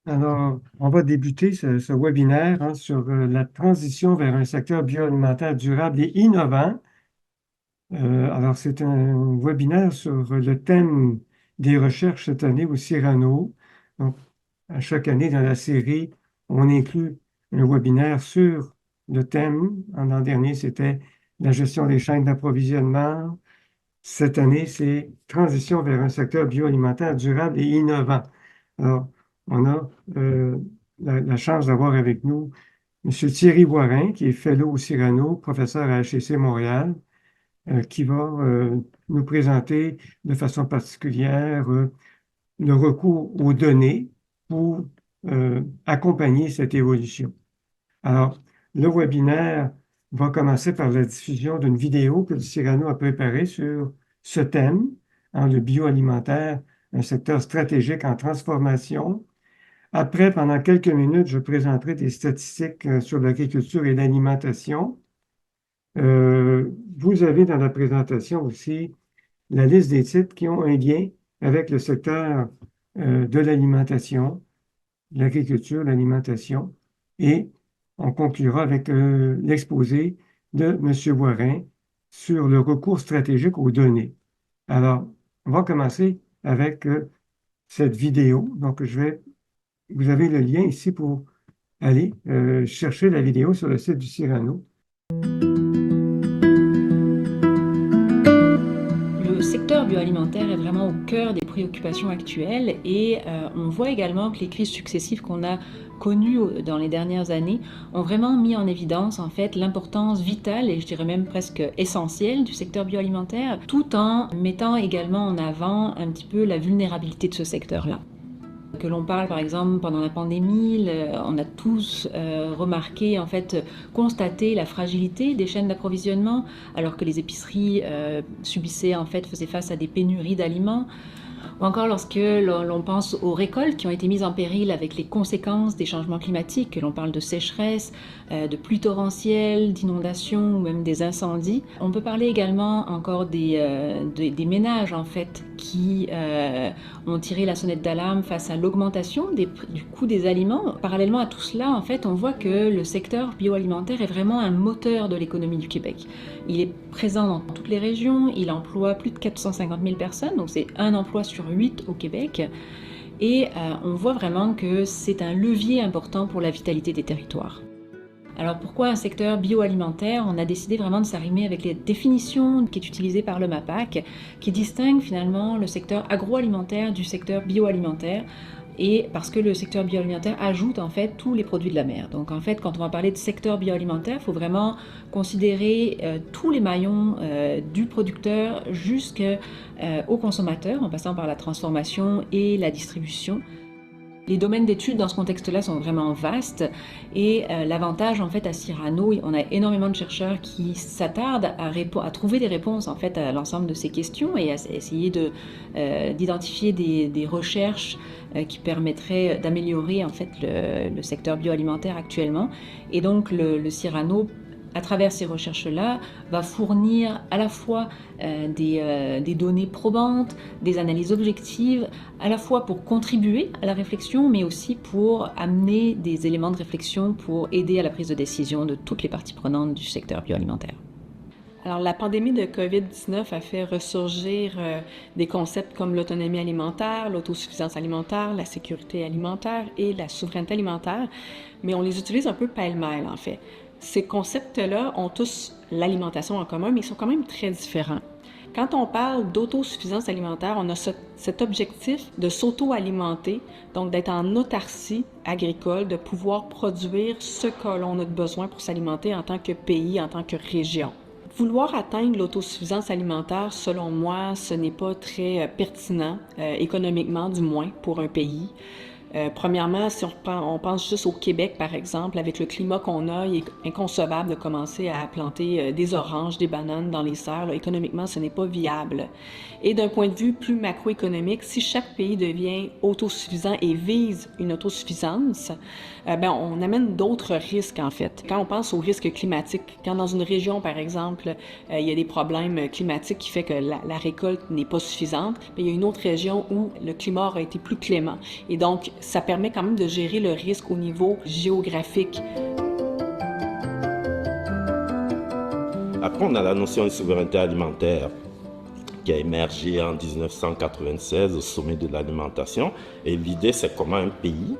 Alors, on va débuter ce webinaire sur la transition vers un secteur bioalimentaire durable et innovant. Alors, c'est un webinaire sur le thème des recherches cette année au Cyrano. Donc, à chaque année dans la série, on inclut un webinaire sur le thème. L'an dernier, c'était la gestion des chaînes d'approvisionnement. Cette année, c'est transition vers un secteur bioalimentaire durable et innovant. Alors, on a la chance d'avoir avec nous M. Thierry Voirin, qui est fellow au Cyrano, professeur à HEC Montréal, qui va nous présenter de façon particulière le recours aux données pour accompagner cette évolution. Alors, le webinaire va commencer par la diffusion d'une vidéo que le Cyrano a préparée sur ce thème, le bioalimentaire, un secteur stratégique en transformation. Après, pendant quelques minutes, je présenterai des statistiques sur l'agriculture et l'alimentation. Vous avez dans la présentation aussi la liste des titres qui ont un lien avec le secteur de l'alimentation, l'agriculture, l'alimentation. Et on conclura avec l'exposé de M. Voirin sur le recours stratégique aux données. Alors, on va commencer avec cette vidéo. Donc, vous avez le lien ici pour aller chercher la vidéo sur le site du Cyrano. Le secteur bioalimentaire est vraiment au cœur des préoccupations actuelles et on voit également que les crises successives qu'on a connues dans les dernières années ont vraiment mis en évidence en fait l'importance vitale et je dirais même presque essentielle du secteur bioalimentaire, tout en mettant également en avant un petit peu la vulnérabilité de ce secteur-là. Que l'on parle par exemple pendant la pandémie, on a tous remarqué, en fait, constaté la fragilité des chaînes d'approvisionnement, alors que les épiceries subissaient, en fait, faisaient face à des pénuries d'aliments. Ou encore lorsque l'on pense aux récoltes qui ont été mises en péril avec les conséquences des changements climatiques, que l'on parle de sécheresse, de pluies torrentielles, d'inondations ou même des incendies. On peut parler également encore des ménages en fait qui ont tiré la sonnette d'alarme face à l'augmentation du coût des aliments. Parallèlement à tout cela, en fait, on voit que le secteur bioalimentaire est vraiment un moteur de l'économie du Québec. Il est présent dans toutes les régions, il emploie plus de 450 000 personnes, donc c'est un emploi sur 8 au Québec. Et on voit vraiment que c'est un levier important pour la vitalité des territoires. Alors pourquoi un secteur bioalimentaire? On a décidé vraiment de s'arrimer avec les définitions qui est utilisée par le MAPAC, qui distingue finalement le secteur agroalimentaire du secteur bioalimentaire, et parce que le secteur bioalimentaire ajoute en fait tous les produits de la mer. Donc en fait, quand on va parler de secteur bioalimentaire, il faut vraiment considérer tous les maillons du producteur jusqu'au consommateur, en passant par la transformation et la distribution. Les domaines d'études dans ce contexte-là sont vraiment vastes et l'avantage en fait à Cyrano, on a énormément de chercheurs qui s'attardent à trouver des réponses en fait à l'ensemble de ces questions et à essayer d'identifier des recherches qui permettraient d'améliorer en fait le secteur bioalimentaire actuellement. Et donc le Cyrano, à travers ces recherches-là, va fournir à la fois des données probantes, des analyses objectives, à la fois pour contribuer à la réflexion, mais aussi pour amener des éléments de réflexion pour aider à la prise de décision de toutes les parties prenantes du secteur bioalimentaire. Alors, la pandémie de COVID-19 a fait ressurgir des concepts comme l'autonomie alimentaire, l'autosuffisance alimentaire, la sécurité alimentaire et la souveraineté alimentaire, mais on les utilise un peu pêle-mêle, en fait. Ces concepts-là ont tous l'alimentation en commun, mais ils sont quand même très différents. Quand on parle d'autosuffisance alimentaire, on a cet objectif de s'auto-alimenter, donc d'être en autarcie agricole, de pouvoir produire ce que l'on a besoin pour s'alimenter en tant que pays, en tant que région. Vouloir atteindre l'autosuffisance alimentaire, selon moi, ce n'est pas très pertinent, économiquement du moins, pour un pays. Premièrement, si on pense juste au Québec, par exemple, avec le climat qu'on a, il est inconcevable de commencer à planter des oranges, des bananes dans les serres. Là, économiquement, ce n'est pas viable. Et d'un point de vue plus macroéconomique, si chaque pays devient autosuffisant et vise une autosuffisance, on amène d'autres risques, en fait. Quand on pense aux risques climatiques, quand dans une région, par exemple, il y a des problèmes climatiques qui fait que la récolte n'est pas suffisante, il y a une autre région où le climat aurait été plus clément. Et donc, ça permet quand même de gérer le risque au niveau géographique. Après, on a la notion de souveraineté alimentaire qui a émergé en 1996 au sommet de l'alimentation. Et l'idée, c'est comment un pays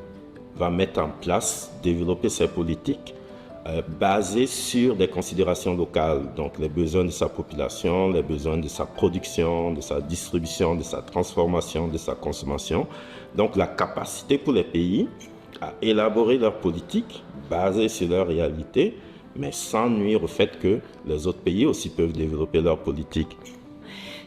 va mettre en place, développer ses politiques basées sur des considérations locales, donc les besoins de sa population, les besoins de sa production, de sa distribution, de sa transformation, de sa consommation. Donc la capacité pour les pays à élaborer leurs politiques basées sur leur réalité, mais sans nuire au fait que les autres pays aussi peuvent développer leurs politiques.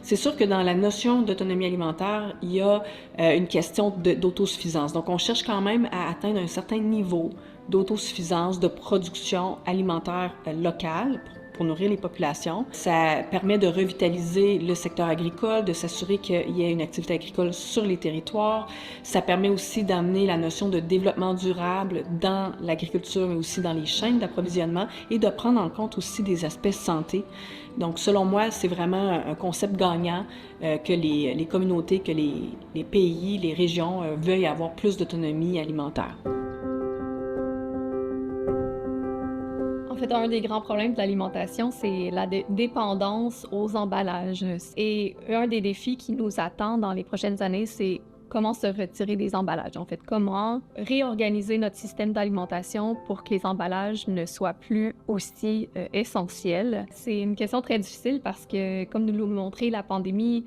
C'est sûr que dans la notion d'autonomie alimentaire, il y a une question d'autosuffisance. Donc, on cherche quand même à atteindre un certain niveau d'autosuffisance, de production alimentaire locale pour nourrir les populations. Ça permet de revitaliser le secteur agricole, de s'assurer qu'il y ait une activité agricole sur les territoires. Ça permet aussi d'amener la notion de développement durable dans l'agriculture, mais aussi dans les chaînes d'approvisionnement et de prendre en compte aussi des aspects santé. Donc, selon moi, c'est vraiment un concept gagnant que les communautés, que les pays, les régions veuillent avoir plus d'autonomie alimentaire. En fait, un des grands problèmes de l'alimentation, c'est la dépendance aux emballages. Et un des défis qui nous attend dans les prochaines années, c'est comment se retirer des emballages. En fait, comment réorganiser notre système d'alimentation pour que les emballages ne soient plus aussi essentiels. C'est une question très difficile parce que, comme nous l'ont montré la pandémie,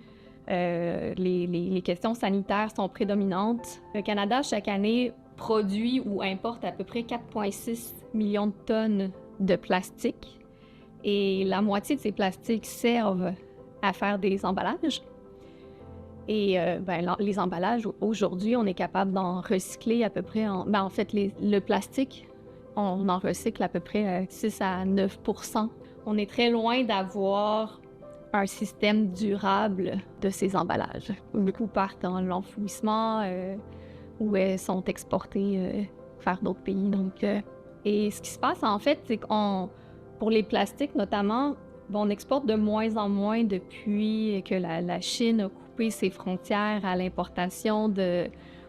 les questions sanitaires sont prédominantes. Le Canada, chaque année, produit ou importe à peu près 4,6 millions de tonnes de plastique. Et la moitié de ces plastiques servent à faire des emballages. Et les emballages, aujourd'hui, on est capable d'en recycler à peu près... en fait, le plastique, on en recycle à peu près 6 à 9 %. On est très loin d'avoir un système durable de ces emballages. Beaucoup partent dans l'enfouissement ou sont exportés vers d'autres pays. Et ce qui se passe, en fait, c'est pour les plastiques notamment, on exporte de moins en moins depuis que la Chine a coupé ses frontières à l'importation de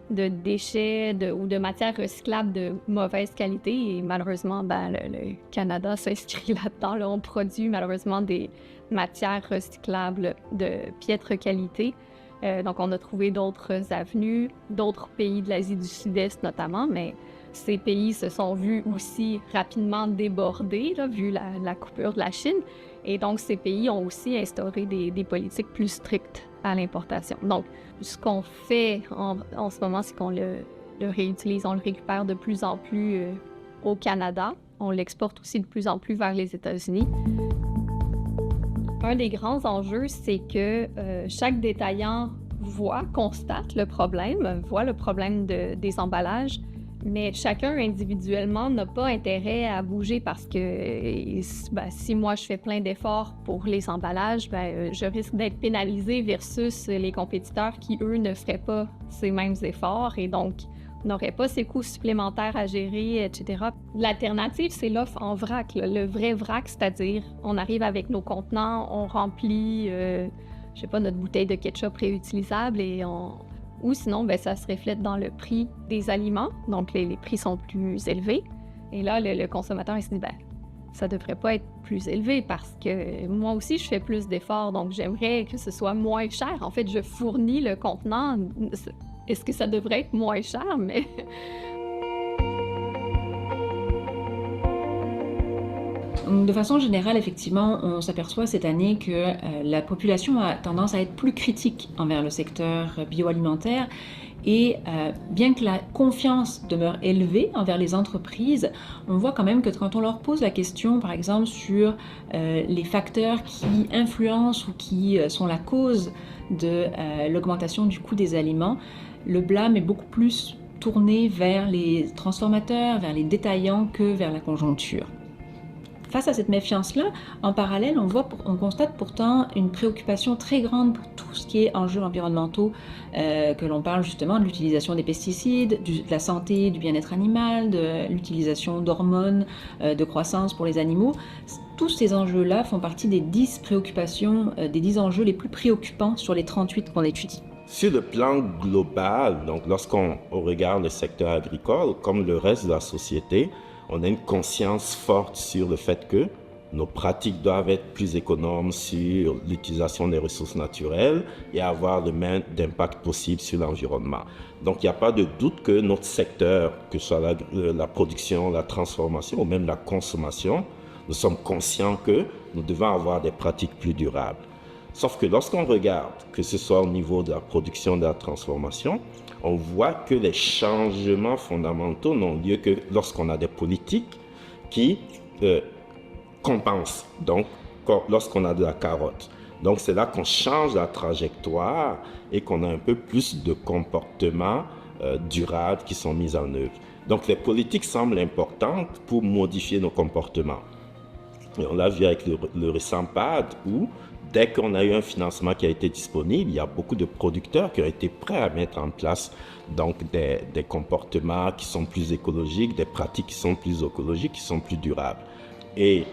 déchets ou de matières recyclables de mauvaise qualité. Et malheureusement, le Canada s'inscrit là-dedans. Là, on produit malheureusement des matières recyclables de piètre qualité. Donc, on a trouvé d'autres avenues, d'autres pays de l'Asie du Sud-Est notamment, mais ces pays se sont vus aussi rapidement débordés, là, vu la coupure de la Chine. Et donc, ces pays ont aussi instauré des politiques plus strictes à l'importation. Donc, ce qu'on fait en ce moment, c'est qu'on le réutilise, on le récupère de plus en plus au Canada. On l'exporte aussi de plus en plus vers les États-Unis. Un des grands enjeux, c'est que chaque détaillant constate le problème des emballages, mais chacun individuellement n'a pas intérêt à bouger parce que si moi je fais plein d'efforts pour les emballages, je risque d'être pénalisée versus les compétiteurs qui, eux, ne feraient pas ces mêmes efforts et donc n'auraient pas ces coûts supplémentaires à gérer, etc. L'alternative, c'est l'offre en vrac, le vrai vrac, c'est-à-dire on arrive avec nos contenants, on remplit, notre bouteille de ketchup réutilisable ou sinon, ça se reflète dans le prix des aliments. Donc, les prix sont plus élevés. Et là, le consommateur, il se dit, ça devrait pas être plus élevé parce que moi aussi, je fais plus d'efforts. Donc, j'aimerais que ce soit moins cher. En fait, je fournis le contenant. Est-ce que ça devrait être moins cher? Mais... De façon générale, effectivement, on s'aperçoit cette année que la population a tendance à être plus critique envers le secteur bioalimentaire et bien que la confiance demeure élevée envers les entreprises, on voit quand même que quand on leur pose la question, par exemple, sur les facteurs qui influencent ou qui sont la cause de l'augmentation du coût des aliments, le blâme est beaucoup plus tourné vers les transformateurs, vers les détaillants que vers la conjoncture. Face à cette méfiance-là, en parallèle, on constate pourtant une préoccupation très grande pour tout ce qui est enjeux environnementaux, que l'on parle justement de l'utilisation des pesticides, de la santé, du bien-être animal, de l'utilisation d'hormones de croissance pour les animaux. Tous ces enjeux-là font partie des 10 préoccupations, des 10 enjeux les plus préoccupants sur les 38 qu'on étudie. Sur le plan global, donc lorsqu'on regarde le secteur agricole, comme le reste de la société, on a une conscience forte sur le fait que nos pratiques doivent être plus économes sur l'utilisation des ressources naturelles et avoir le moins d'impact possible sur l'environnement. Donc, il n'y a pas de doute que notre secteur, que ce soit la production, la transformation ou même la consommation, nous sommes conscients que nous devons avoir des pratiques plus durables. Sauf que lorsqu'on regarde, que ce soit au niveau de la production, de la transformation, on voit que les changements fondamentaux n'ont lieu que lorsqu'on a des politiques qui compensent, donc lorsqu'on a de la carotte. Donc c'est là qu'on change la trajectoire et qu'on a un peu plus de comportements durables qui sont mis en œuvre. Donc les politiques semblent importantes pour modifier nos comportements. Et on l'a vu avec le récent PAD où dès qu'on a eu un financement qui a été disponible, il y a beaucoup de producteurs qui ont été prêts à mettre en place donc des comportements qui sont plus écologiques, des pratiques qui sont plus écologiques, qui sont plus durables. Et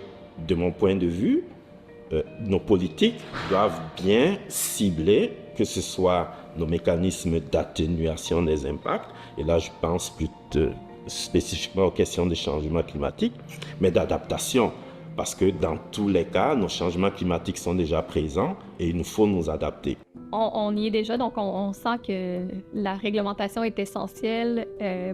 de mon point de vue, nos politiques doivent bien cibler, que ce soit nos mécanismes d'atténuation des impacts, et là je pense plus spécifiquement aux questions de changement climatique, mais d'adaptation. Parce que dans tous les cas, nos changements climatiques sont déjà présents et il nous faut nous adapter. On y est déjà, donc on sent que la réglementation est essentielle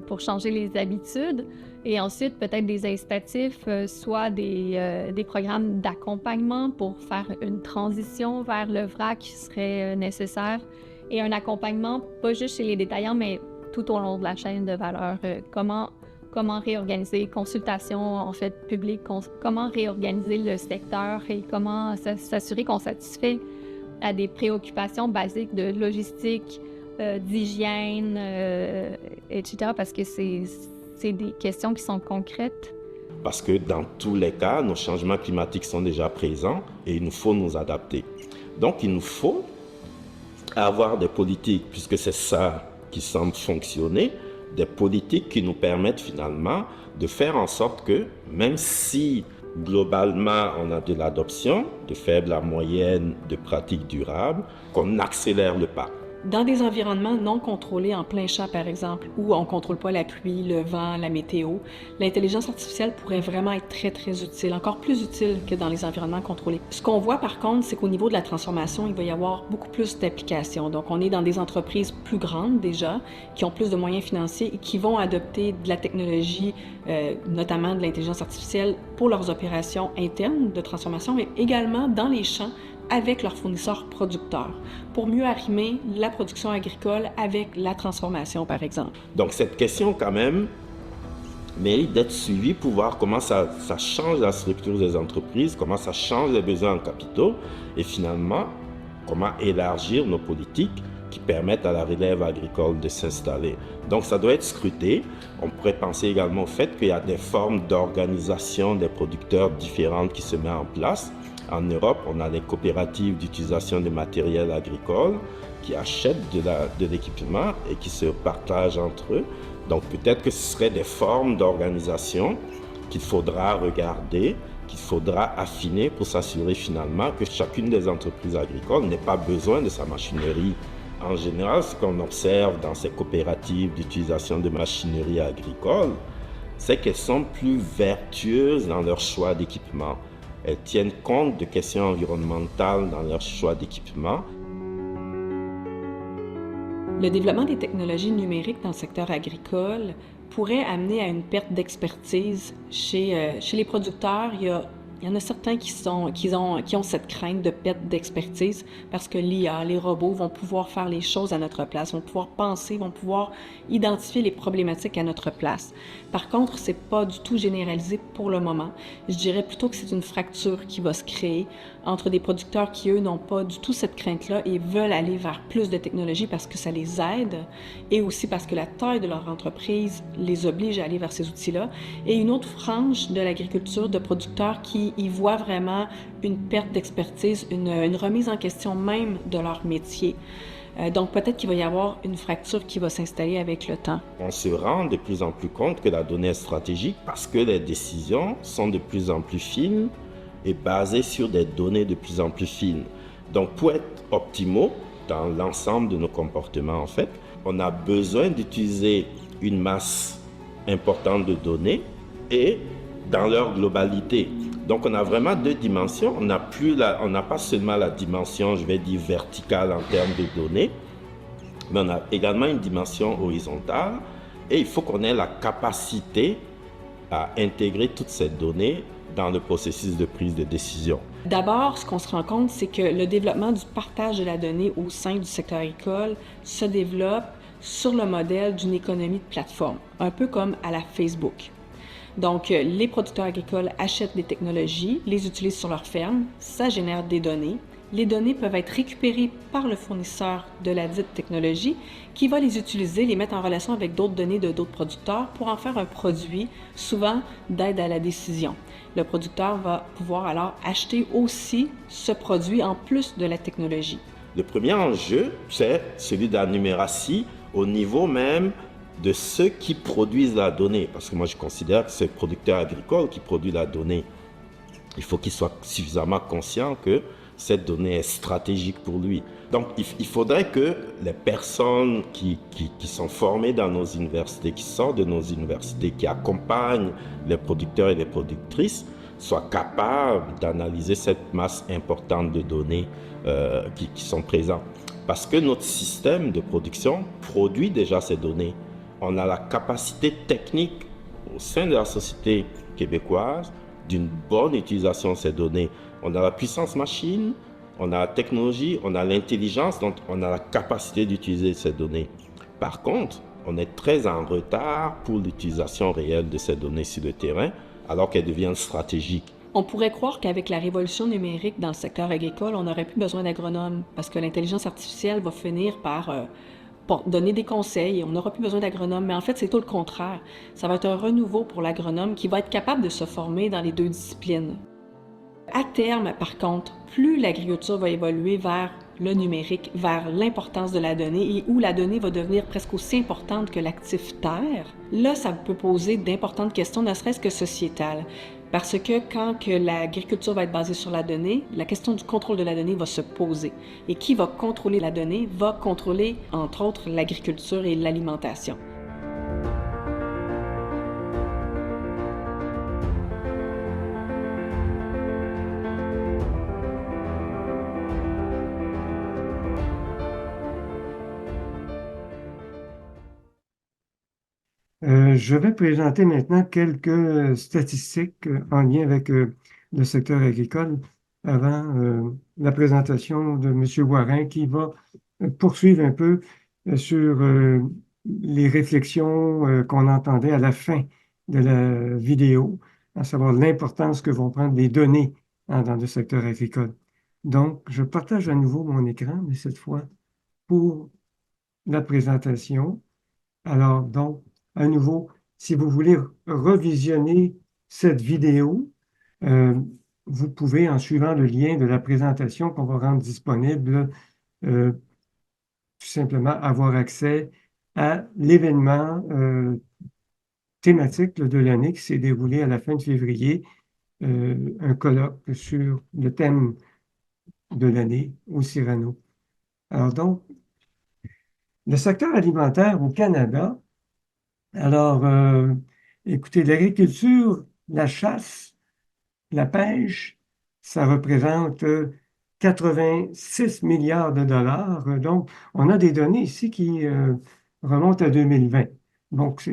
pour changer les habitudes. Et ensuite, peut-être des incitatifs, soit des programmes d'accompagnement pour faire une transition vers le vrac qui serait nécessaire. Et un accompagnement, pas juste chez les détaillants, mais tout au long de la chaîne de valeur. Comment réorganiser, consultation en fait publique, comment réorganiser le secteur et comment s'assurer qu'on satisfait à des préoccupations basiques de logistique, d'hygiène, etc. Parce que c'est des questions qui sont concrètes. Parce que dans tous les cas, nos changements climatiques sont déjà présents et il nous faut nous adapter. Donc il nous faut avoir des politiques, puisque c'est ça qui semble fonctionner, des politiques qui nous permettent finalement de faire en sorte que, même si globalement on a de l'adoption de faible à moyenne de pratiques durables, qu'on accélère le pas. Dans des environnements non contrôlés en plein champ, par exemple, où on ne contrôle pas la pluie, le vent, la météo, l'intelligence artificielle pourrait vraiment être très, très utile, encore plus utile que dans les environnements contrôlés. Ce qu'on voit, par contre, c'est qu'au niveau de la transformation, il va y avoir beaucoup plus d'applications. Donc, on est dans des entreprises plus grandes déjà, qui ont plus de moyens financiers et qui vont adopter de la technologie, notamment de l'intelligence artificielle, pour leurs opérations internes de transformation, mais également dans les champs, avec leurs fournisseurs producteurs, pour mieux arrimer la production agricole avec la transformation, par exemple. Donc cette question, quand même, mérite d'être suivie pour voir comment ça change la structure des entreprises, comment ça change les besoins en capitaux, et finalement, comment élargir nos politiques qui permettent à la relève agricole de s'installer. Donc ça doit être scruté. On pourrait penser également au fait qu'il y a des formes d'organisation des producteurs différentes qui se mettent en place. En Europe, on a des coopératives d'utilisation de matériel agricole qui achètent de l'équipement et qui se partagent entre eux. Donc peut-être que ce seraient des formes d'organisation qu'il faudra regarder, qu'il faudra affiner pour s'assurer finalement que chacune des entreprises agricoles n'ait pas besoin de sa machinerie. En général, ce qu'on observe dans ces coopératives d'utilisation de machinerie agricole, c'est qu'elles sont plus vertueuses dans leur choix d'équipement. Elles tiennent compte de questions environnementales dans leur choix d'équipement. Le développement des technologies numériques dans le secteur agricole pourrait amener à une perte d'expertise chez les producteurs. Il y en a certains qui ont cette crainte de perte d'expertise parce que l'IA, les robots vont pouvoir faire les choses à notre place, vont pouvoir penser, vont pouvoir identifier les problématiques à notre place. Par contre, c'est pas du tout généralisé pour le moment. Je dirais plutôt que c'est une fracture qui va se créer entre des producteurs qui, eux, n'ont pas du tout cette crainte-là et veulent aller vers plus de technologie parce que ça les aide et aussi parce que la taille de leur entreprise les oblige à aller vers ces outils-là. Et une autre frange de l'agriculture de producteurs qui y voient vraiment une perte d'expertise, une remise en question même de leur métier. Donc peut-être qu'il va y avoir une fracture qui va s'installer avec le temps. On se rend de plus en plus compte que la donnée est stratégique parce que les décisions sont de plus en plus fines et basées sur des données de plus en plus fines. Donc pour être optimaux, dans l'ensemble de nos comportements en fait. On a besoin d'utiliser une masse importante de données et dans leur globalité. Donc on a vraiment deux dimensions. On n'a pas seulement la dimension, je vais dire, verticale en termes de données, mais on a également une dimension horizontale et il faut qu'on ait la capacité à intégrer toutes ces données dans le processus de prise de décision. D'abord, ce qu'on se rend compte, c'est que le développement du partage de la donnée au sein du secteur agricole se développe sur le modèle d'une économie de plateforme, un peu comme à la Facebook. Donc, les producteurs agricoles achètent des technologies, les utilisent sur leur ferme, ça génère des données. Les données peuvent être récupérées par le fournisseur de la dite technologie qui va les utiliser, les mettre en relation avec d'autres données de d'autres producteurs pour en faire un produit, souvent d'aide à la décision. Le producteur va pouvoir alors acheter aussi ce produit en plus de la technologie. Le premier enjeu, c'est celui de la numératie au niveau même de ceux qui produisent la donnée. Parce que moi, je considère que c'est le producteur agricole qui produit la donnée. Il faut qu'il soit suffisamment conscient que cette donnée est stratégique pour lui. Donc, il faudrait que les personnes qui sont formées dans nos universités, qui sortent de nos universités, qui accompagnent les producteurs et les productrices, soient capables d'analyser cette masse importante de données qui sont présentes. Parce que notre système de production produit déjà ces données. On a la capacité technique au sein de la société québécoise d'une bonne utilisation de ces données. On a la puissance machine, on a la technologie, on a l'intelligence, donc on a la capacité d'utiliser ces données. Par contre, on est très en retard pour l'utilisation réelle de ces données sur le terrain, alors qu'elles deviennent stratégiques. On pourrait croire qu'avec la révolution numérique dans le secteur agricole, on n'aurait plus besoin d'agronomes parce que l'intelligence artificielle va finir par donner des conseils et on n'aura plus besoin d'agronomes. Mais en fait, c'est tout le contraire. Ça va être un renouveau pour l'agronome qui va être capable de se former dans les deux disciplines. À terme, par contre, plus l'agriculture va évoluer vers le numérique, vers l'importance de la donnée et où la donnée va devenir presque aussi importante que l'actif terre, là, ça peut poser d'importantes questions, ne serait-ce que sociétales. Parce que quand que l'agriculture va être basée sur la donnée, la question du contrôle de la donnée va se poser. Et qui va contrôler la donnée va contrôler, entre autres, l'agriculture et l'alimentation. Je vais présenter maintenant quelques statistiques en lien avec le secteur agricole avant la présentation de M. Warin qui va poursuivre un peu sur les réflexions qu'on entendait à la fin de la vidéo, à savoir l'importance que vont prendre les données dans le secteur agricole. Donc, je partage à nouveau mon écran, mais cette fois pour la présentation. Alors, donc, à nouveau, si vous voulez revisionner cette vidéo, euh, vous pouvez, en suivant le lien de la présentation qu'on va rendre disponible, tout simplement avoir accès à l'événement thématique de l'année qui s'est déroulé à la fin de février, un colloque sur le thème de l'année au Cyrano. Alors donc, le secteur alimentaire au Canada, alors, écoutez, l'agriculture, la chasse, la pêche, ça représente 86 milliards de dollars. Donc, on a des données ici qui remontent à 2020. Donc,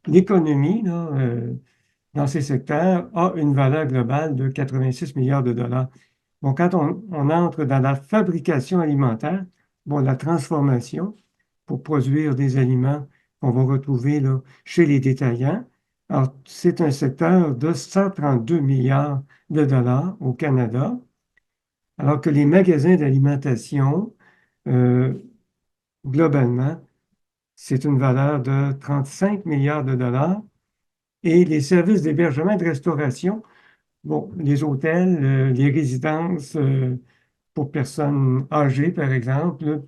l'économie dans ces secteurs a une valeur globale de 86 milliards de dollars. Bon, quand on entre dans la fabrication alimentaire, bon, la transformation pour produire des aliments qu'on va retrouver là, chez les détaillants, alors c'est un secteur de 132 milliards de dollars au Canada, alors que les magasins d'alimentation, euh, globalement, c'est une valeur de 35 milliards de dollars. Et les services d'hébergement et de restauration, bon, les hôtels, les résidences pour personnes âgées, par exemple,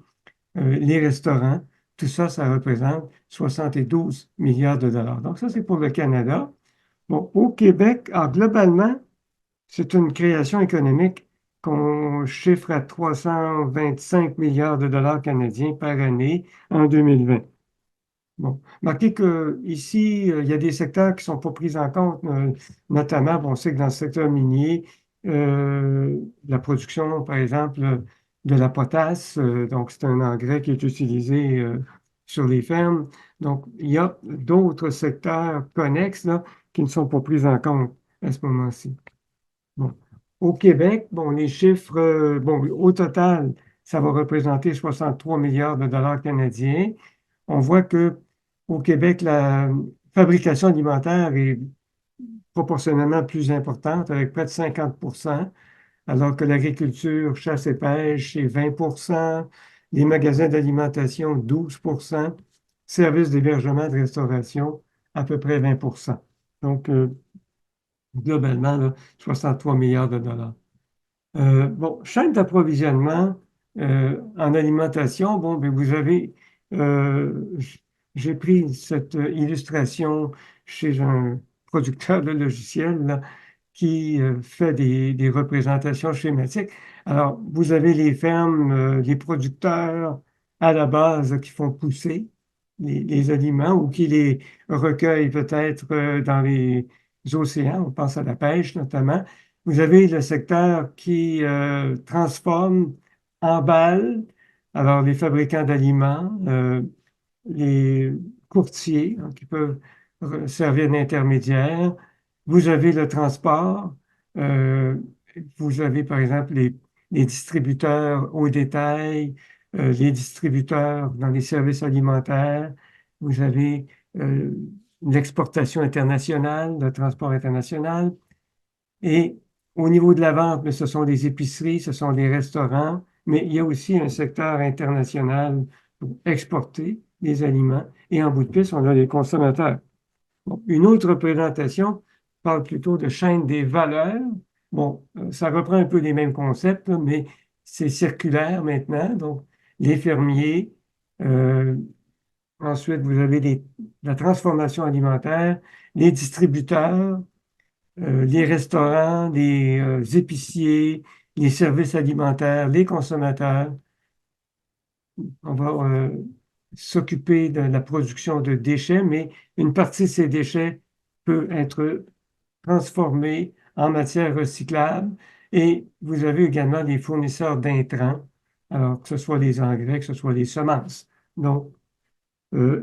les restaurants, tout ça, ça représente 72 milliards de dollars. Donc, ça, c'est pour le Canada. Bon, au Québec, globalement, c'est une création économique qu'on chiffre à 325 milliards de dollars canadiens par année en 2020. Bon, marquez qu'ici, il y a des secteurs qui ne sont pas pris en compte, notamment, bon, on sait que dans le secteur minier, la production, par exemple, de la potasse, donc c'est un engrais qui est utilisé sur les fermes. Donc, il y a d'autres secteurs connexes là, qui ne sont pas pris en compte à ce moment-ci. Bon. Au Québec, bon, les chiffres, bon, au total, ça va représenter 63 milliards de dollars canadiens. On voit que au Québec, la fabrication alimentaire est proportionnellement plus importante, avec près de 50 alors que l'agriculture, chasse et pêche, c'est 20 les magasins d'alimentation, 12 services d'hébergement, de restauration, à peu près 20 Donc, globalement, là, 63 milliards de dollars. Bon, chaîne d'approvisionnement en alimentation, bon, ben, vous avez, j'ai pris cette illustration chez un producteur de logiciels là, qui fait des représentations schématiques. Alors, vous avez les fermes, les producteurs à la base qui font pousser les aliments ou qui les recueillent peut-être dans les océans, on pense à la pêche notamment. Vous avez le secteur qui transforme, emballe, alors les fabricants d'aliments, les courtiers hein, qui peuvent servir d'intermédiaires. Vous avez le transport. euh, vous avez, par exemple, les distributeurs au détail, les distributeurs dans les services alimentaires. Vous avez l'exportation internationale, le transport international. Et au niveau de la vente, mais ce sont les épiceries, ce sont les restaurants, mais il y a aussi un secteur international pour exporter les aliments. Et en bout de piste, on a les consommateurs. Bon, une autre présentation parle plutôt de chaîne des valeurs. Bon, ça reprend un peu les mêmes concepts, là, mais c'est circulaire maintenant. Donc, les fermiers. Ensuite, vous avez la transformation alimentaire, les distributeurs, les restaurants, les épiciers, les services alimentaires, les consommateurs. On va s'occuper de la production de déchets, mais une partie de ces déchets peut être transformée en matière recyclable. Et vous avez également les fournisseurs d'intrants, alors que ce soit les engrais, que ce soit les semences. Donc,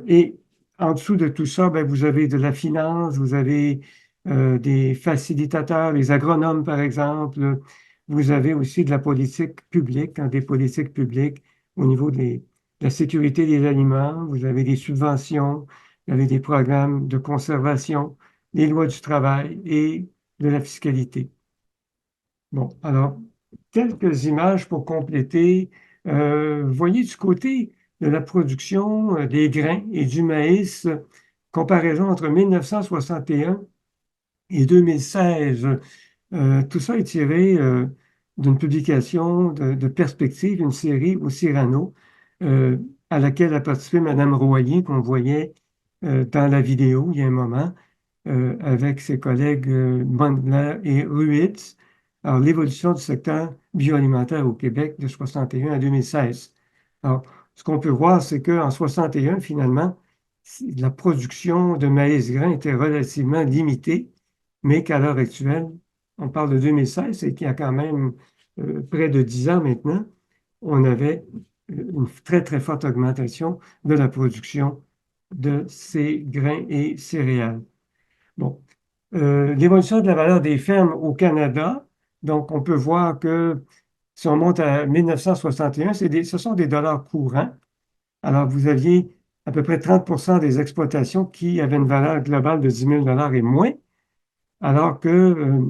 et en dessous de tout ça, ben, vous avez de la finance, vous avez des facilitateurs, les agronomes, par exemple. Vous avez aussi de la politique publique, hein, des politiques publiques au niveau de la sécurité des aliments. Vous avez des subventions, vous avez des programmes de conservation, les lois du travail et de la fiscalité. Bon, alors, quelques images pour compléter. Voyez du côté de la production des grains et du maïs, comparaison entre 1961 et 2016. Tout ça est tiré d'une publication de Perspective, une série au Cyrano, à laquelle a participé Mme Royer, qu'on voyait dans la vidéo il y a un moment, avec ses collègues Mandler et Ruiz. Alors, l'évolution du secteur bioalimentaire au Québec de 61 à 2016. Alors, ce qu'on peut voir, c'est qu'en 61, finalement, la production de maïs grain était relativement limitée, mais qu'à l'heure actuelle, on parle de 2016, et qu'il y a quand même près de 10 ans maintenant, on avait une très, très forte augmentation de la production de ces grains et céréales. Bon. L'évolution de la valeur des fermes au Canada, donc on peut voir que si on monte à 1961, ce sont des dollars courants. Alors, vous aviez à peu près 30 des exploitations qui avaient une valeur globale de 10 000 et moins, alors que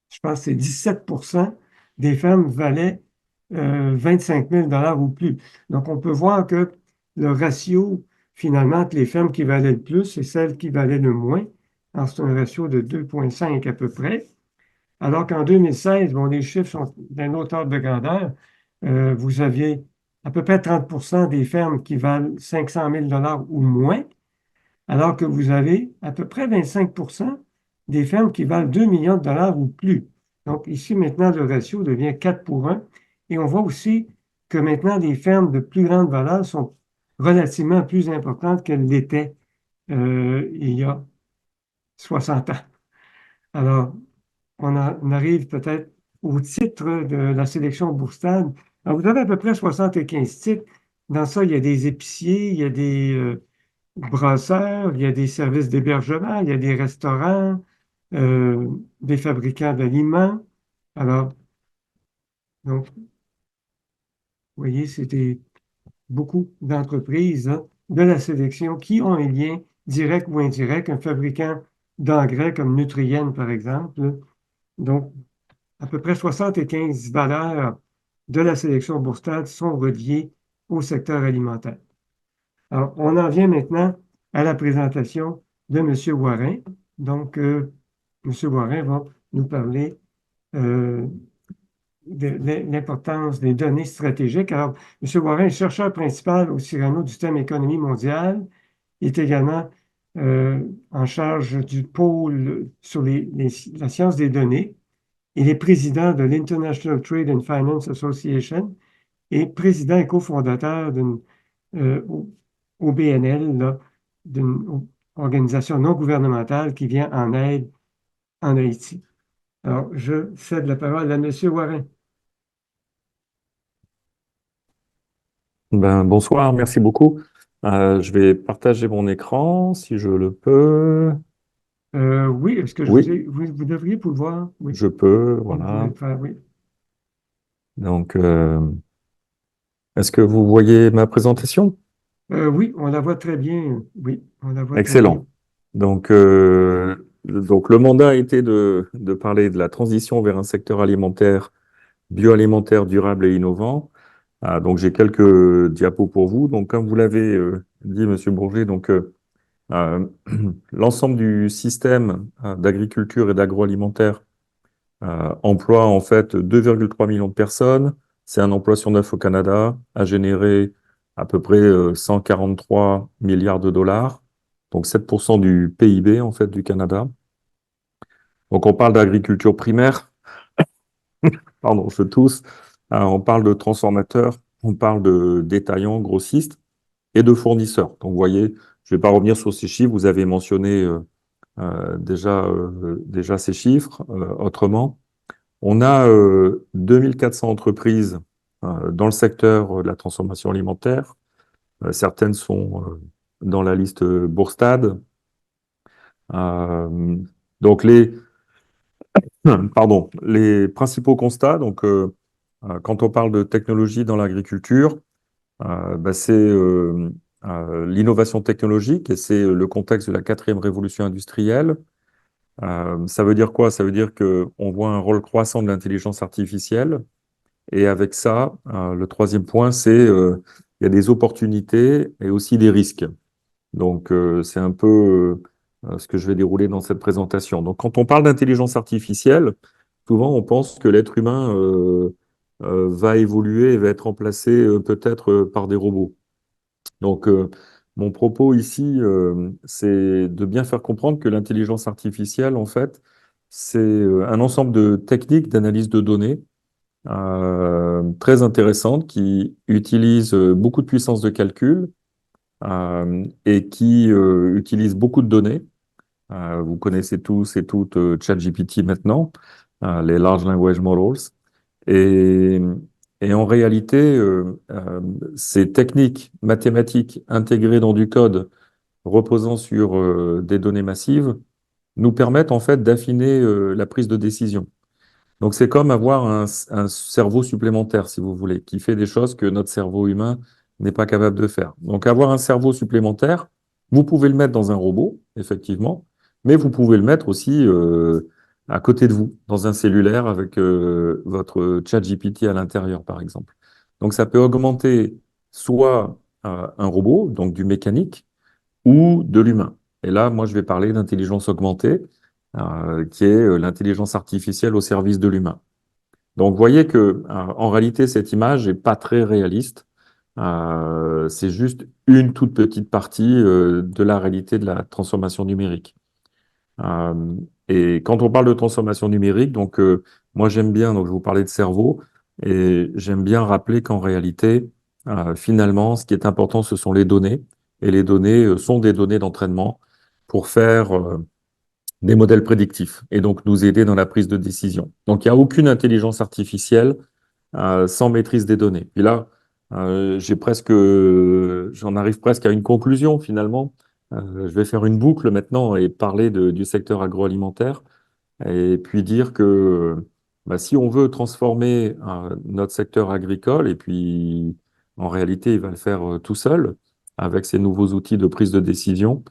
je pense que c'est 17 des fermes valaient 25 000 ou plus. Donc, on peut voir que le ratio, finalement, entre les fermes qui valaient le plus et celles qui valaient le moins, alors c'est un ratio de 2,5 à peu près. Alors qu'en 2016, bon, les chiffres sont d'un autre ordre de grandeur. Vous aviez à peu près 30 des fermes qui valent 500 000 ou moins, alors que vous avez à peu près 25 des fermes qui valent 2 millions de dollars ou plus. Donc ici, maintenant, le ratio devient 4 pour 1. Et on voit aussi que maintenant, les fermes de plus grande valeur sont relativement plus importantes qu'elles l'étaient il y a 60 ans. Alors, on arrive peut-être au titre de la sélection Bourstad. Alors, vous avez à peu près 75 titres. Dans ça, il y a des épiciers, il y a des brasseurs, il y a des services d'hébergement, il y a des restaurants, des fabricants d'aliments. Alors, donc, vous voyez, c'était beaucoup d'entreprises hein, de la sélection qui ont un lien direct ou indirect, un fabricant d'engrais comme Nutrien, par exemple. Donc, à peu près 75 valeurs de la sélection boursière sont reliées au secteur alimentaire. Alors, on en vient maintenant à la présentation de M. Warin. Donc, M. Warin va nous parler euh, de l'importance des données stratégiques. Alors, M. Warin est chercheur principal au Cyrano du thème économie mondiale. Il est également en charge du pôle sur la science des données. Il est président de l'International Trade and Finance Association et président et cofondateur d'une OBNL, là, d'une organisation non gouvernementale qui vient en aide en Haïti. Alors, je cède la parole à M. Warin. Bonsoir, merci beaucoup. Je vais partager mon écran si je le peux. Oui, est-ce que Oui, vous devriez pouvoir? Oui, je peux, vous pouvez voilà. le faire, oui. Donc, est-ce que vous voyez ma présentation? Oui, on la voit très bien. Oui, on la voit très bien. Excellent. Donc le mandat a été de parler de la transition vers un secteur alimentaire, bioalimentaire, durable et innovant. Donc, j'ai quelques diapos pour vous. Donc, comme vous l'avez dit, Monsieur Bourget, Euh, l'ensemble du système d'agriculture et d'agroalimentaire emploie en fait 2,3 millions de personnes. C'est un emploi sur 9 au Canada, a généré à peu près 143 milliards de dollars, donc 7% du PIB en fait du Canada. Donc on parle d'agriculture primaire, pardon, je tousse, on parle de transformateurs, on parle de détaillants, grossistes et de fournisseurs. Donc vous voyez, je ne vais pas revenir sur ces chiffres, vous avez mentionné déjà ces chiffres. Autrement, on a 2400 entreprises dans le secteur de la transformation alimentaire. Certaines sont dans la liste Bourstad. Euh, donc les principaux constats. Quand on parle de technologie dans l'agriculture, c'est l'innovation technologique et c'est le contexte de la quatrième révolution industrielle. Ça veut dire quoi? Ça veut dire qu'on voit un rôle croissant de l'intelligence artificielle. Et avec ça, le troisième point, il y a des opportunités et aussi des risques. Donc, c'est un peu ce que je vais dérouler dans cette présentation. Donc, quand on parle d'intelligence artificielle, souvent on pense que l'être humain va évoluer et va être remplacé peut-être par des robots. Donc, mon propos ici, c'est de bien faire comprendre que l'intelligence artificielle, en fait, c'est un ensemble de techniques d'analyse de données très intéressantes qui utilisent beaucoup de puissance de calcul et qui utilisent beaucoup de données. Vous connaissez tous et toutes ChatGPT maintenant, les Large Language Models. Et, et en réalité, ces techniques mathématiques intégrées dans du code reposant sur des données massives nous permettent en fait d'affiner la prise de décision. Donc c'est comme avoir un cerveau supplémentaire, si vous voulez, qui fait des choses que notre cerveau humain n'est pas capable de faire. Donc avoir un cerveau supplémentaire, vous pouvez le mettre dans un robot, effectivement, mais vous pouvez le mettre aussi à côté de vous, dans un cellulaire avec votre ChatGPT à l'intérieur, par exemple. Donc ça peut augmenter soit un robot, donc du mécanique, ou de l'humain. Et là, moi, je vais parler d'intelligence augmentée, qui est l'intelligence artificielle au service de l'humain. Donc, vous voyez que, en réalité, cette image n'est pas très réaliste. C'est juste une toute petite partie de la réalité de la transformation numérique. Et quand on parle de transformation numérique, donc moi j'aime bien, donc je vous parlais de cerveau, et j'aime bien rappeler qu'en réalité, finalement, ce qui est important, ce sont les données, et les données sont des données d'entraînement pour faire des modèles prédictifs, et donc nous aider dans la prise de décision. Donc il n'y a aucune intelligence artificielle sans maîtrise des données. Et là, j'en arrive presque à une conclusion finalement. Je vais faire une boucle maintenant et parler du secteur agroalimentaire et puis dire que bah, si on veut transformer notre secteur agricole, et puis en réalité il va le faire tout seul avec ces nouveaux outils de prise de décision,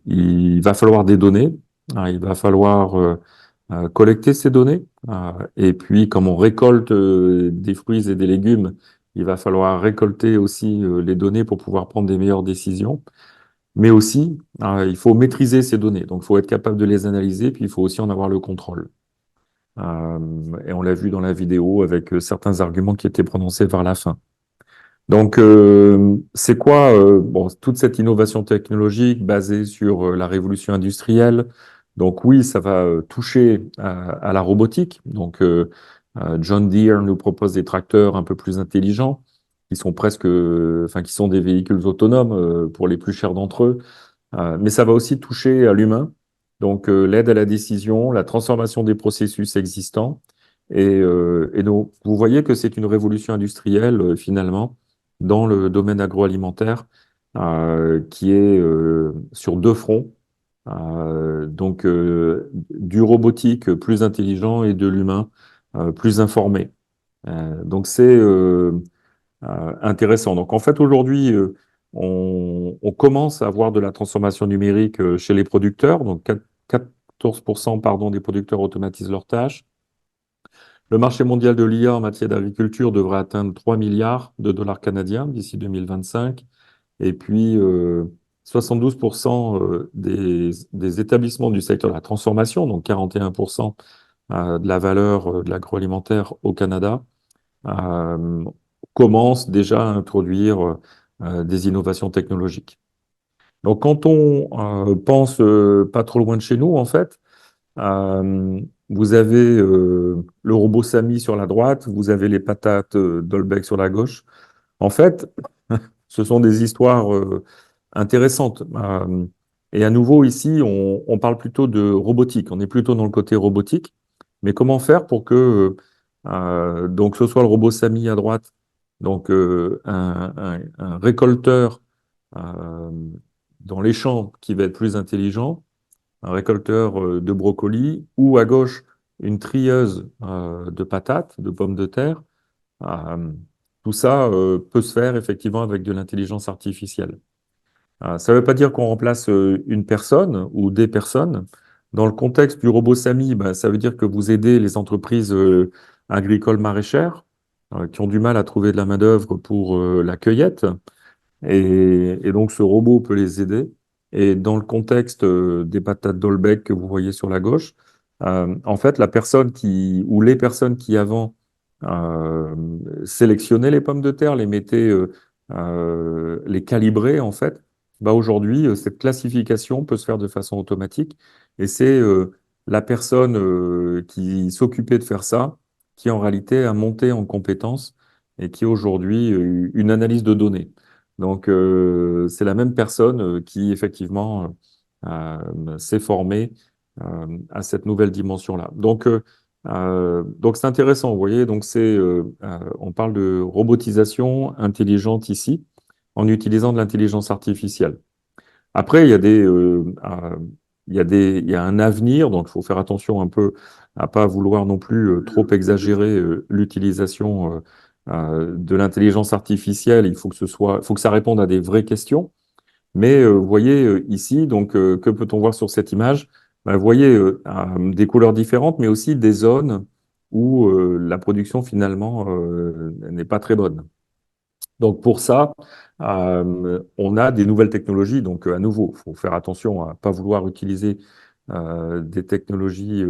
il va falloir des données, il va falloir collecter ces données, et puis comme on récolte des fruits et des légumes, il va falloir récolter aussi les données pour pouvoir prendre des meilleures décisions. Mais aussi, il faut maîtriser ces données. Donc, il faut être capable de les analyser, puis il faut aussi en avoir le contrôle. Et on l'a vu dans la vidéo avec certains arguments qui étaient prononcés vers la fin. Donc, c'est quoi bon, toute cette innovation technologique basée sur la révolution industrielle? Donc oui, ça va toucher à la robotique. Donc, John Deere nous propose des tracteurs un peu plus intelligents, qui sont presque, enfin, qui sont des véhicules autonomes pour les plus chers d'entre eux. Mais ça va aussi toucher à l'humain. Donc, l'aide à la décision, la transformation des processus existants. Et donc, vous voyez que c'est une révolution industrielle, finalement, dans le domaine agroalimentaire, qui est sur deux fronts. Donc, du robotique plus intelligent et de l'humain plus informé. Donc, c'est intéressant. Donc, en fait, aujourd'hui, on commence à avoir de la transformation numérique chez les producteurs. Donc, 14% pardon, des producteurs automatisent leurs tâches. Le marché mondial de l'IA en matière d'agriculture devrait atteindre 3 milliards de dollars canadiens d'ici 2025. Et puis, 72% des établissements du secteur de la transformation, donc 41% de la valeur de l'agroalimentaire au Canada, euh, commencent déjà à introduire des innovations technologiques. Donc, quand on pense pas trop loin de chez nous, en fait, vous avez le robot Samy sur la droite, vous avez les patates Dolbeck sur la gauche. En fait, ce sont des histoires intéressantes. Et à nouveau, ici, on parle plutôt de robotique. On est plutôt dans le côté robotique. Mais comment faire pour que donc ce soit le robot Samy à droite, donc un récolteur euh, dans les champs qui va être plus intelligent, un récolteur de brocolis, ou à gauche, une trieuse de patates, de pommes de terre. Euh, Tout ça peut se faire effectivement avec de l'intelligence artificielle. Ça ne veut pas dire qu'on remplace une personne ou des personnes. Dans le contexte du robot Samy, ben, ça veut dire que vous aidez les entreprises agricoles maraîchères qui ont du mal à trouver de la main-d'œuvre pour la cueillette. Et donc, ce robot peut les aider. Et dans le contexte des patates Dolbeck que vous voyez sur la gauche, en fait, la personne qui, ou les personnes qui avant euh, sélectionnaient les pommes de terre, les mettaient, les calibraient, en fait, bah aujourd'hui, cette classification peut se faire de façon automatique. Et c'est la personne qui s'occupait de faire ça qui, en réalité, a monté en compétence et qui, aujourd'hui, une analyse de données. Donc, c'est la même personne qui, effectivement, s'est formée à cette nouvelle dimension-là. Donc c'est intéressant, vous voyez. Donc, on parle de robotisation intelligente ici, en utilisant de l'intelligence artificielle. Après, il y a un avenir, donc il faut faire attention un peu à pas vouloir non plus trop exagérer l'utilisation de l'intelligence artificielle. Il faut que ça réponde à des vraies questions. Mais vous voyez ici, donc que peut-on voir sur cette image? Ben, vous voyez des couleurs différentes, mais aussi des zones où la production finalement n'est pas très bonne. Donc pour ça, on a des nouvelles technologies. Donc à nouveau, il faut faire attention à ne pas vouloir utiliser des technologies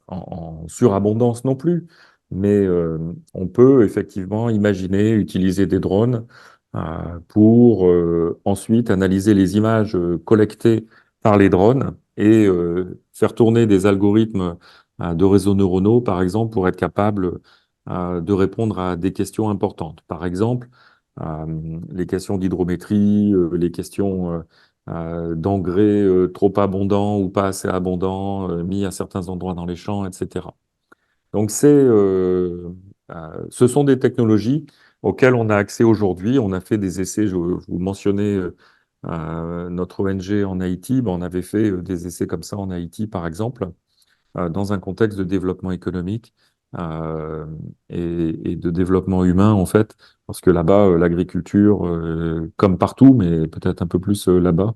en surabondance non plus. Mais on peut effectivement imaginer utiliser des drones pour ensuite analyser les images collectées par les drones et faire tourner des algorithmes de réseaux neuronaux, par exemple, pour être capable de répondre à des questions importantes. Par exemple, les questions d'hydrométrie, les questions d'engrais trop abondants ou pas assez abondants mis à certains endroits dans les champs, etc. Donc, ce sont des technologies auxquelles on a accès aujourd'hui. On a fait des essais, je vous mentionnais notre ONG en Haïti, ben, on avait fait des essais comme ça en Haïti, par exemple, dans un contexte de développement économique euh, et de développement humain, en fait, parce que là-bas, l'agriculture, comme partout, mais peut-être un peu plus là-bas,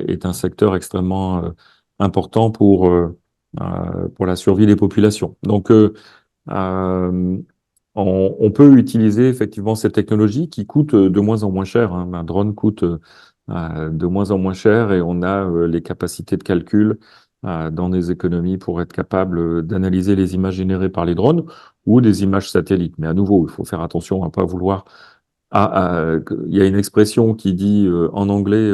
est un secteur extrêmement important pour la survie des populations. Donc, euh, on peut utiliser effectivement ces technologies qui coûtent de moins en moins cher, hein. Un drone coûte de moins en moins cher et on a les capacités de calcul dans des économies pour être capable d'analyser les images générées par les drones ou des images satellites. Mais à nouveau, il faut faire attention à ne pas vouloir il y a une expression qui dit en anglais,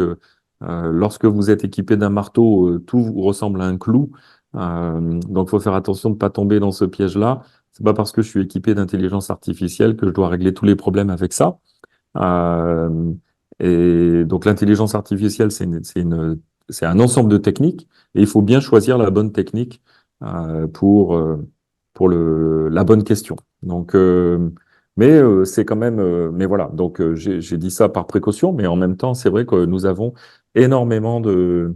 lorsque vous êtes équipé d'un marteau, tout vous ressemble à un clou. Donc, il faut faire attention de ne pas tomber dans ce piège-là. C'est pas parce que je suis équipé d'intelligence artificielle que je dois régler tous les problèmes avec ça. Euh, et donc, l'intelligence artificielle, c'est un ensemble de techniques et il faut bien choisir la bonne technique pour la bonne question. Donc, c'est quand même, mais voilà. Donc, j'ai dit ça par précaution, mais en même temps, c'est vrai que nous avons énormément de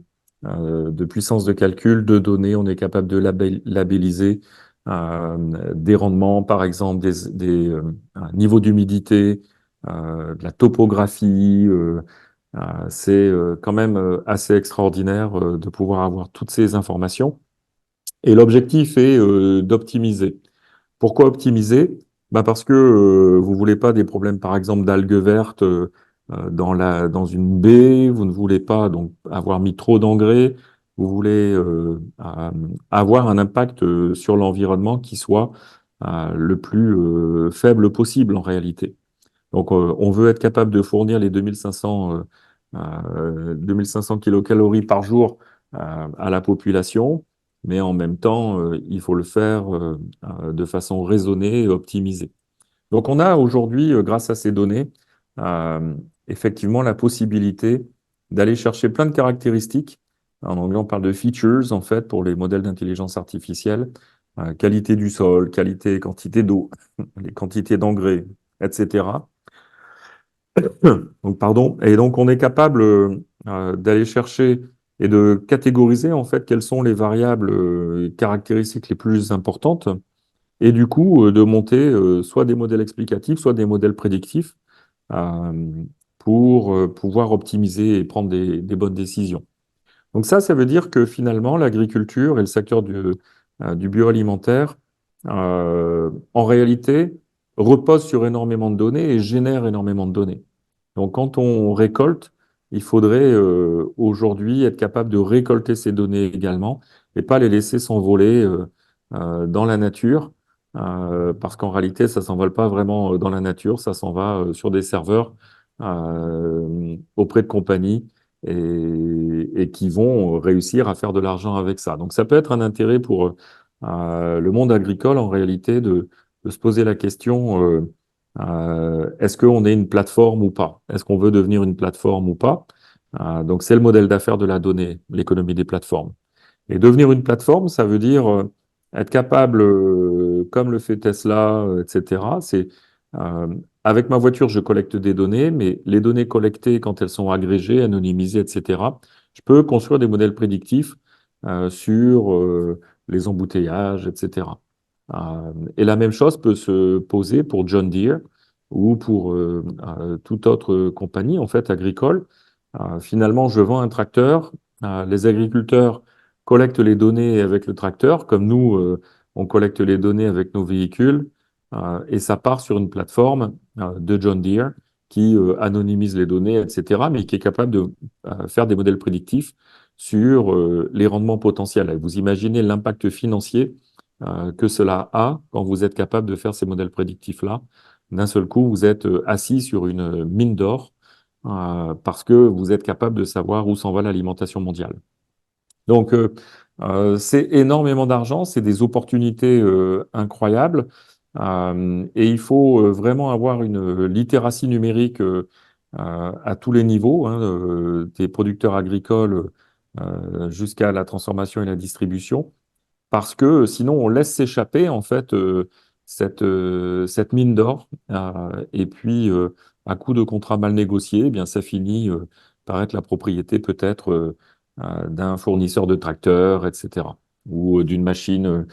puissance de calcul, de données. On est capable de labelliser des rendements, par exemple, un niveau d'humidité, de la topographie. C'est quand même assez extraordinaire de pouvoir avoir toutes ces informations. Et l'objectif est d'optimiser. Pourquoi optimiser? Bah parce que vous voulez pas des problèmes, par exemple, d'algues vertes dans une baie, vous ne voulez pas donc avoir mis trop d'engrais, vous voulez avoir un impact sur l'environnement qui soit le plus faible possible en réalité. Donc, on veut être capable de fournir les 2500 kilocalories par jour à la population, mais en même temps, il faut le faire de façon raisonnée et optimisée. Donc, on a aujourd'hui, grâce à ces données, euh, effectivement la possibilité d'aller chercher plein de caractéristiques. En anglais, on parle de features, en fait, pour les modèles d'intelligence artificielle. Qualité du sol, qualité, quantité d'eau, les quantités d'engrais, etc. Donc, pardon. Et donc, on est capable d'aller chercher et de catégoriser en fait quelles sont les variables caractéristiques les plus importantes et du coup de monter soit des modèles explicatifs, soit des modèles prédictifs euh, pour pouvoir optimiser et prendre des bonnes décisions. Donc ça veut dire que finalement, l'agriculture et le secteur du bioalimentaire, en réalité, reposent sur énormément de données et génèrent énormément de données. Donc, quand on récolte, il faudrait aujourd'hui être capable de récolter ces données également et pas les laisser s'envoler dans la nature, parce qu'en réalité, ça s'envole pas vraiment dans la nature, ça s'en va sur des serveurs auprès de compagnies et qui vont réussir à faire de l'argent avec ça. Donc, ça peut être un intérêt pour le monde agricole en réalité de se poser la question. Est-ce qu'on est une plateforme ou pas? Est-ce qu'on veut devenir une plateforme ou pas? Donc, c'est le modèle d'affaires de la donnée, l'économie des plateformes. Et devenir une plateforme, ça veut dire être capable, comme le fait Tesla, etc. Euh, Avec ma voiture, je collecte des données, mais les données collectées, quand elles sont agrégées, anonymisées, etc., je peux construire des modèles prédictifs sur les embouteillages, etc. Et la même chose peut se poser pour John Deere ou pour toute autre compagnie, en fait, agricole. Finalement, je vends un tracteur. Les agriculteurs collectent les données avec le tracteur, comme nous, on collecte les données avec nos véhicules, et ça part sur une plateforme de John Deere qui anonymise les données, etc., mais qui est capable de faire des modèles prédictifs sur les rendements potentiels. Et vous imaginez l'impact financier que cela a quand vous êtes capable de faire ces modèles prédictifs-là. D'un seul coup, vous êtes assis sur une mine d'or parce que vous êtes capable de savoir où s'en va l'alimentation mondiale. Donc, c'est énormément d'argent, c'est des opportunités incroyables. Et il faut vraiment avoir une littératie numérique à tous les niveaux, hein, des producteurs agricoles jusqu'à la transformation et la distribution, parce que sinon on laisse s'échapper en fait cette mine d'or. Et puis, à coup de contrats mal négociés, eh bien, ça finit par être la propriété peut-être d'un fournisseur de tracteurs, etc., ou d'une machine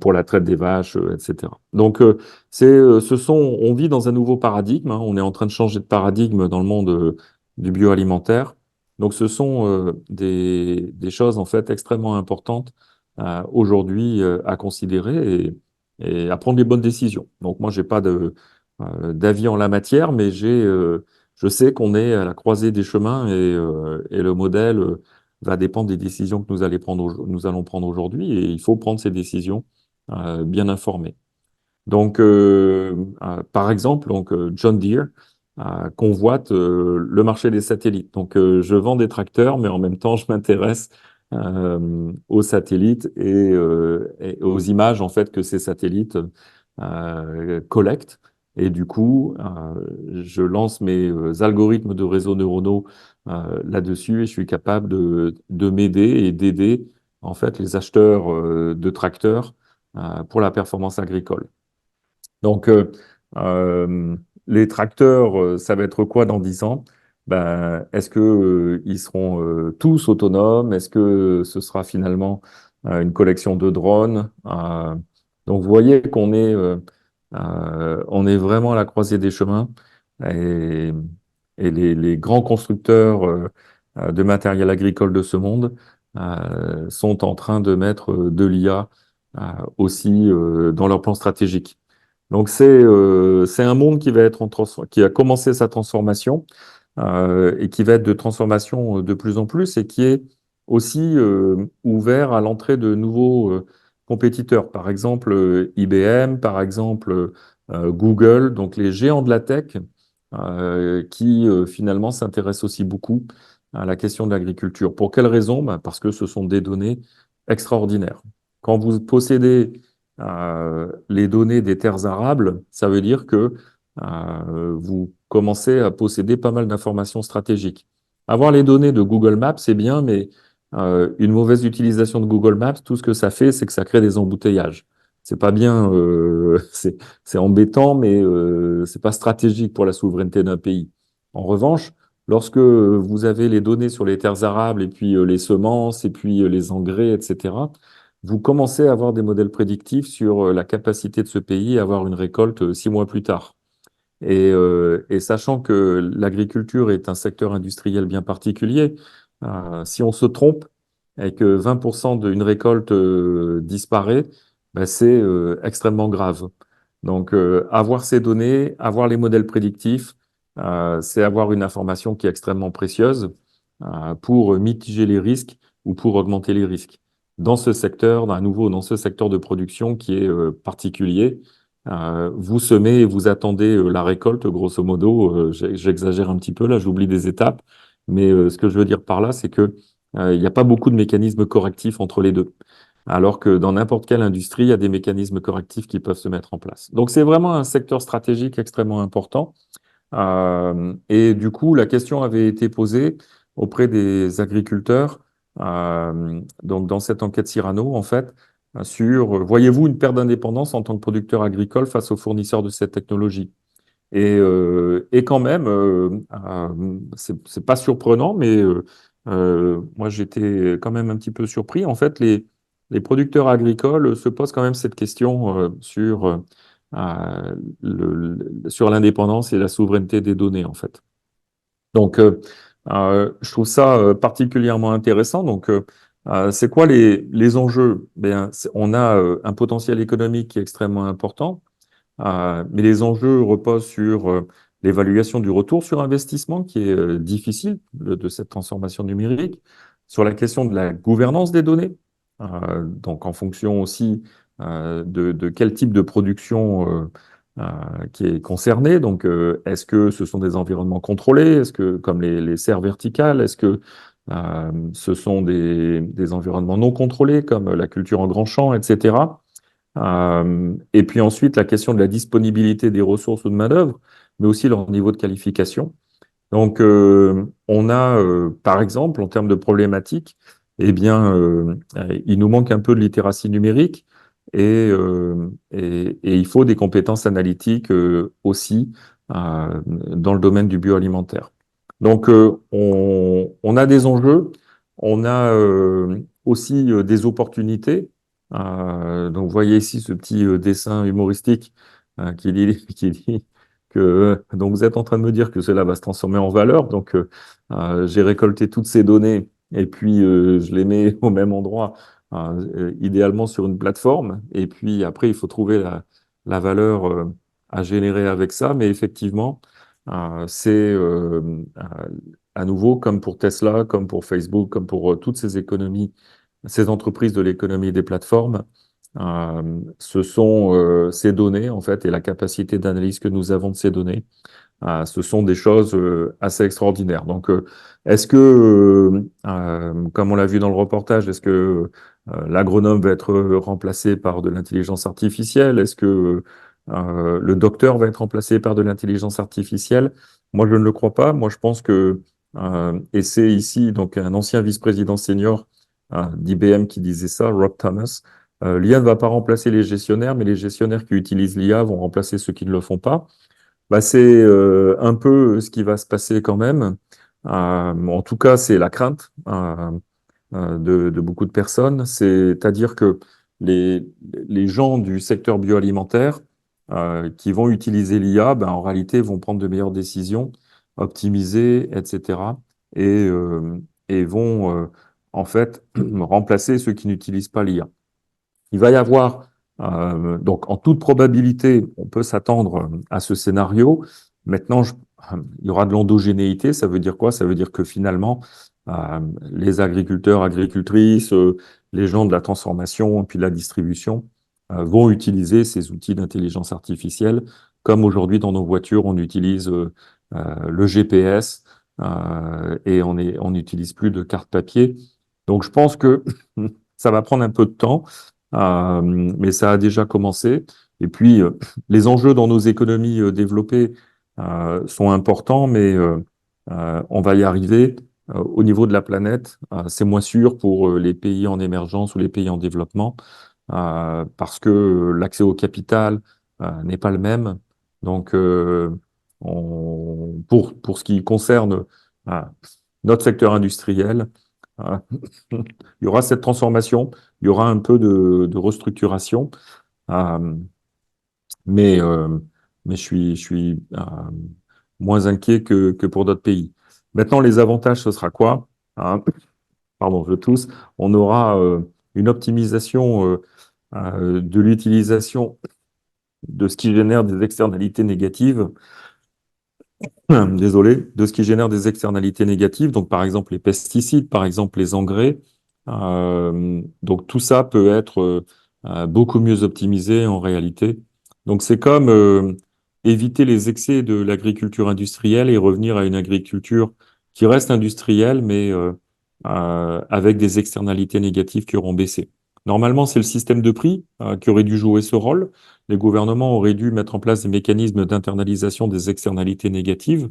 pour la traite des vaches, etc. Donc, on vit dans un nouveau paradigme, hein. On est en train de changer de paradigme dans le monde du bioalimentaire. Donc, ce sont des choses en fait extrêmement importantes aujourd'hui à considérer et à prendre les bonnes décisions. Donc moi, j'ai pas d'avis en la matière, mais je sais qu'on est à la croisée des chemins et le modèle va dépendre des décisions que nous allons prendre aujourd'hui et il faut prendre ces décisions bien informées. Donc, par exemple, John Deere convoite le marché des satellites. Donc, je vends des tracteurs, mais en même temps, je m'intéresse aux satellites et aux images en fait que ces satellites collectent. Et du coup, je lance mes algorithmes de réseaux neuronaux là-dessus et je suis capable de m'aider et d'aider en fait les acheteurs de tracteurs pour la performance agricole. Donc, les tracteurs, ça va être quoi dans 10 ans? Ben, est-ce que, ils seront tous autonomes? Est-ce que ce sera finalement une collection de drones? Donc, vous voyez on est vraiment à la croisée des chemins et, et les grands constructeurs de matériel agricole de ce monde sont en train de mettre de l'IA aussi dans leur plan stratégique. Donc c'est un monde qui va être qui a commencé sa transformation et qui va être de transformation de plus en plus et qui est aussi ouvert à l'entrée de nouveaux compétiteurs. Par exemple IBM, par exemple Google, donc les géants de la tech qui finalement s'intéressent aussi beaucoup à la question de l'agriculture. Pour quelle raison? Ben, parce que ce sont des données extraordinaires. Quand vous possédez les données des terres arables, ça veut dire que vous commencez à posséder pas mal d'informations stratégiques. Avoir les données de Google Maps, c'est bien, mais une mauvaise utilisation de Google Maps, tout ce que ça fait, c'est que ça crée des embouteillages. C'est pas bien, c'est embêtant, mais c'est pas stratégique pour la souveraineté d'un pays. En revanche, lorsque vous avez les données sur les terres arables et puis les semences et puis les engrais, etc., vous commencez à avoir des modèles prédictifs sur la capacité de ce pays à avoir une récolte 6 mois plus tard. Et sachant que l'agriculture est un secteur industriel bien particulier, si on se trompe et que 20% d'une récolte disparaît, ben c'est extrêmement grave. Donc, avoir ces données, avoir les modèles prédictifs, c'est avoir une information qui est extrêmement précieuse pour mitiger les risques ou pour augmenter les risques. Dans ce secteur, à nouveau, dans ce secteur de production qui est particulier, vous semez et vous attendez la récolte, grosso modo. J'exagère un petit peu, là, j'oublie des étapes. Mais ce que je veux dire par là, c'est que il n'y a pas beaucoup de mécanismes correctifs entre les deux. Alors que dans n'importe quelle industrie, il y a des mécanismes correctifs qui peuvent se mettre en place. Donc, c'est vraiment un secteur stratégique extrêmement important. Et du coup, la question avait été posée auprès des agriculteurs, donc dans cette enquête Cyrano, en fait, sur voyez-vous une perte d'indépendance en tant que producteur agricole face aux fournisseurs de cette technologie? Et quand même, c'est pas surprenant, mais moi j'étais quand même un petit peu surpris. En fait, les producteurs agricoles se posent quand même cette question sur l'indépendance et la souveraineté des données, en fait. Donc, je trouve ça particulièrement intéressant. Donc, c'est quoi les enjeux? Ben, on a un potentiel économique qui est extrêmement important. Mais les enjeux reposent sur l'évaluation du retour sur investissement qui est difficile de cette transformation numérique, sur la question de la gouvernance des données, donc en fonction aussi de quel type de production qui est concerné. Donc, est-ce que ce sont des environnements contrôlés? Est-ce que, comme les serres verticales, est-ce que Ce sont des environnements non contrôlés, comme la culture en grand champ, etc. Et puis ensuite, la question de la disponibilité des ressources ou de main-d'œuvre, mais aussi leur niveau de qualification. Donc, on a, par exemple, en termes de problématiques, eh bien, il nous manque un peu de littératie numérique et il faut des compétences analytiques aussi dans le domaine du bioalimentaire. Donc, on a des enjeux, on a aussi des opportunités. Donc, vous voyez ici ce petit dessin humoristique qui dit que donc vous êtes en train de me dire que cela va se transformer en valeur. Donc, j'ai récolté toutes ces données et puis je les mets au même endroit, idéalement sur une plateforme. Et puis après, il faut trouver la valeur à générer avec ça. Mais effectivement, c'est à nouveau comme pour Tesla, comme pour Facebook, comme pour toutes ces économies, ces entreprises de l'économie des plateformes. Ce sont ces données, en fait, et la capacité d'analyse que nous avons de ces données. Ce sont des choses assez extraordinaires. Donc, est-ce que, comme on l'a vu dans le reportage, est-ce que l'agronome va être remplacé par de l'intelligence artificielle? Est-ce que le docteur va être remplacé par de l'intelligence artificielle? Moi, je ne le crois pas. Moi, je pense que, et c'est ici donc un ancien vice-président senior d'IBM qui disait ça, Rob Thomas, l'IA ne va pas remplacer les gestionnaires, mais les gestionnaires qui utilisent l'IA vont remplacer ceux qui ne le font pas. Bah, c'est un peu ce qui va se passer quand même. En tout cas, c'est la crainte de beaucoup de personnes. C'est-à-dire que les, les gens du secteur bioalimentaire qui vont utiliser l'IA, ben, en réalité, vont prendre de meilleures décisions, optimiser, etc. Et, euh, et vont en fait remplacer ceux qui n'utilisent pas l'IA. Il va y avoir, donc en toute probabilité, on peut s'attendre à ce scénario. Maintenant, il y aura de l'endogénéité. Ça veut dire quoi? Ça veut dire que finalement, les agriculteurs, agricultrices, les gens de la transformation et puis de la distribution vont utiliser ces outils d'intelligence artificielle, comme aujourd'hui dans nos voitures, on utilise le GPS et on n'utilise plus de carte papier. Donc, je pense que ça va prendre un peu de temps. Mais ça a déjà commencé. Et puis, les enjeux dans nos économies développées sont importants, mais on va y arriver. Au niveau de la planète, c'est moins sûr pour les pays en émergence ou les pays en développement, parce que l'accès au capital n'est pas le même. Donc, pour ce qui concerne euh, notre secteur industriel, euh, il y aura cette transformation, il y aura un peu de restructuration, euh, mais, euh, mais je suis moins inquiet que pour d'autres pays. Maintenant, les avantages, ce sera quoi? Pardon, je tousse. On aura une optimisation de l'utilisation de ce qui génère des externalités négatives. Désolé, de ce qui génère des externalités négatives, donc par exemple les pesticides, par exemple les engrais. Donc tout ça peut être beaucoup mieux optimisé en réalité. Donc c'est comme éviter les excès de l'agriculture industrielle et revenir à une agriculture qui reste industrielle, mais avec des externalités négatives qui auront baissé. Normalement, c'est le système de prix qui aurait dû jouer ce rôle. Les gouvernements auraient dû mettre en place des mécanismes d'internalisation des externalités négatives.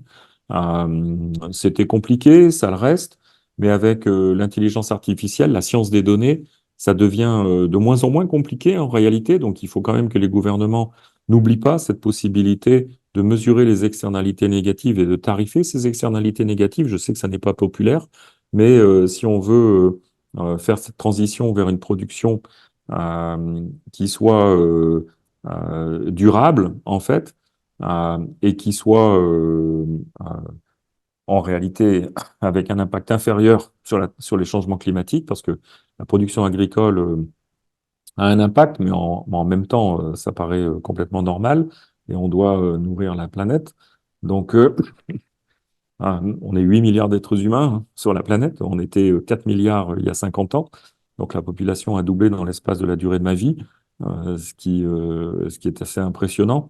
C'était compliqué, ça le reste, mais avec l'intelligence artificielle, la science des données, ça devient de moins en moins compliqué en réalité. Donc, il faut quand même que les gouvernements n'oublient pas cette possibilité de mesurer les externalités négatives et de tarifer ces externalités négatives. Je sais que ça n'est pas populaire, mais si on veut faire cette transition vers une production qui soit durable, en fait, et qui soit euh, en réalité avec un impact inférieur sur les changements climatiques, parce que la production agricole a un impact, mais en même temps, ça paraît complètement normal, et on doit nourrir la planète. Donc, on est 8 milliards d'êtres humains sur la planète, on était 4 milliards il y a 50 ans, donc la population a doublé dans l'espace de la durée de ma vie, ce qui est assez impressionnant.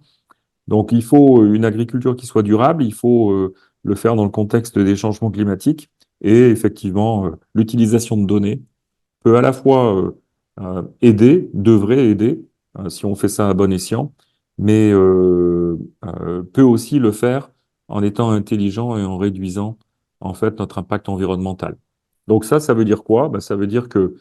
Donc, il faut une agriculture qui soit durable, il faut le faire dans le contexte des changements climatiques. Et effectivement, l'utilisation de données peut à la fois aider, devrait aider, si on fait ça à bon escient, mais peut aussi le faire en étant intelligent et en réduisant en fait notre impact environnemental. Donc ça veut dire quoi? Ben, ça veut dire que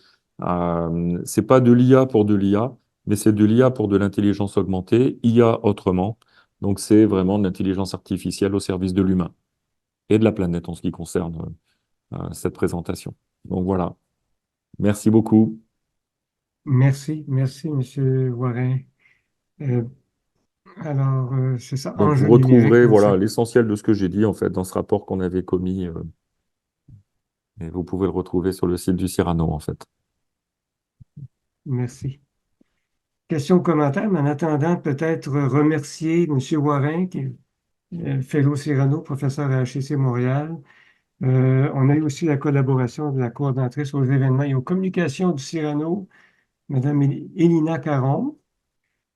c'est pas de l'IA pour de l'IA, mais c'est de l'IA pour de l'intelligence augmentée, IA autrement. Donc c'est vraiment de l'intelligence artificielle au service de l'humain et de la planète en ce qui concerne cette présentation. Donc voilà. Merci beaucoup. Merci, Monsieur Warin. Euh, c'est ça, Donc, vous enjeu numérique retrouverez dans le voilà, secteur. l'essentiel de ce que j'ai dit en fait dans ce rapport qu'on avait commis et vous pouvez le retrouver sur le site du Cyrano en fait. Merci. Question, commentaire, mais en attendant, peut-être remercier Monsieur Warin, qui est Fellow Cyrano, professeur à HEC Montréal. On a eu aussi la collaboration de la coordonnatrice aux événements et aux communications du Cyrano, Madame Elina Caron.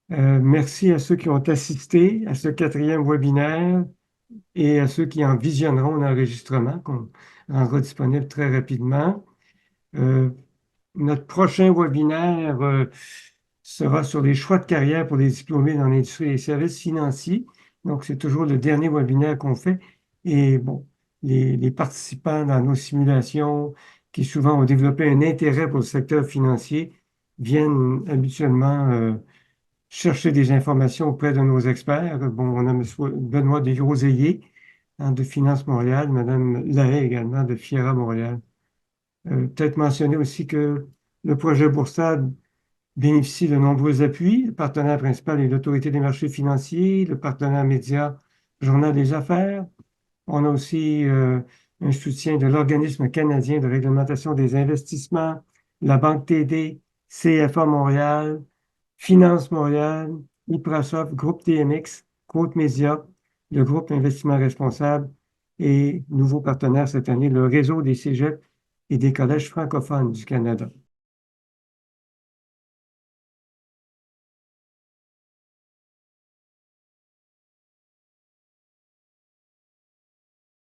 Merci à ceux qui ont assisté à ce quatrième webinaire et à ceux qui en visionneront l'enregistrement qu'on rendra disponible très rapidement. Euh, Notre prochain webinaire sera sur les choix de carrière pour les diplômés dans l'industrie et les services financiers. Donc, c'est toujours le dernier webinaire qu'on fait. Et bon, les participants dans nos simulations, qui souvent ont développé un intérêt pour le secteur financier, viennent habituellement chercher des informations auprès de nos experts. Bon, on a M. Benoît Desgroseilliers, hein, de Finance Montréal, Mme Lahaye également de Fiera Montréal. Peut-être mentionner aussi que le projet Boursade bénéficie de nombreux appuis. Le partenaire principal est l'Autorité des marchés financiers, le partenaire média Journal des affaires. On a aussi un soutien de l'Organisme canadien de réglementation des investissements, la Banque TD, CFA Montréal, Finance Montréal, Iprasoft, Groupe TMX, Côte Média, le Groupe Investissement Responsable et nouveau partenaire cette année, le Réseau des cégeps et des collèges francophones du Canada.